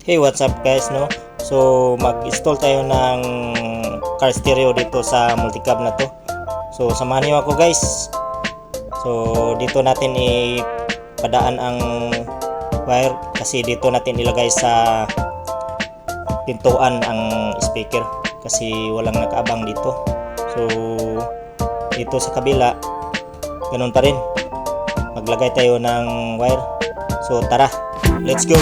Hey, what's up guys, no? So mag-install tayo ng car stereo dito sa multicab na to. So samahan niyo ako guys. So dito natin ipadaan ang wire kasi dito natin ilagay sa pintuan ang speaker kasi walang nakaabang dito. So dito sa kabila ganun pa rin, maglagay tayo ng wire. So tara, let's go.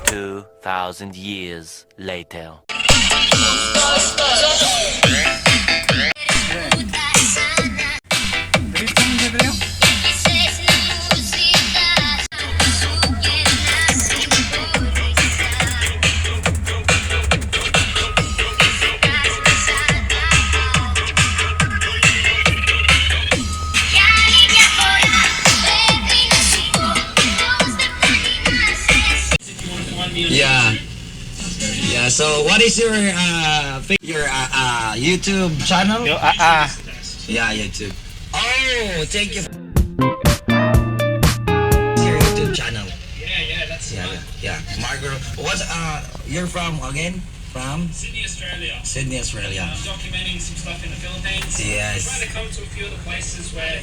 2,000 years later. Yeah. Yeah. So, what is your YouTube channel? Yeah, YouTube. Oh, thank you. Your YouTube channel. Yeah. Margaret, you're from again? From Sydney, Australia. Sydney, Australia. I'm documenting some stuff in the Philippines. Yes. I'm trying to come to a few of the places where.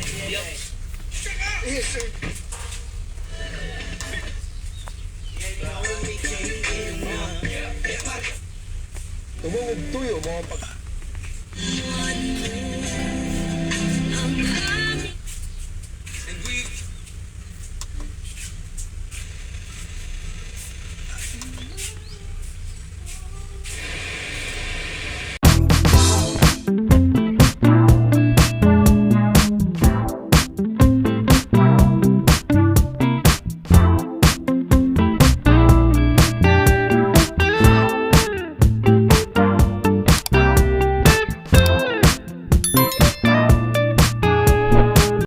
Tumungog tuyo mo pag